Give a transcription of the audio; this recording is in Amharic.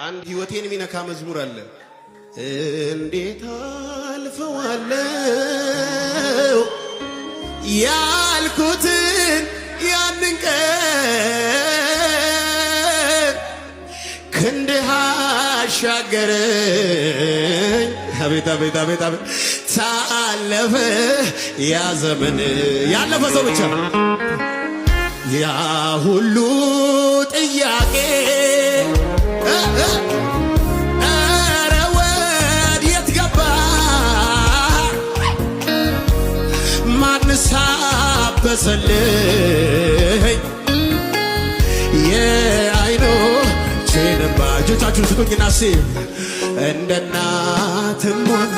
አንድ ህይወቴን የሚነካ መዝሙር አለ። እንዴት አልፈዋለሁ ያልኩትን ያንን ቀን ክንድህ አሻገረኝ። አቤት አቤት አቤት አቤት ታለፈ ያ ዘመን። ያለፈ ሰው ብቻ ያ ሁሉ ጥያቄ ኧረ ወዴት ገባ? ማንስ አበሰልኝ የዓይኖቼን እንባ? እጆቻችሁን ስጡኝና እንደ እናትም ሆነ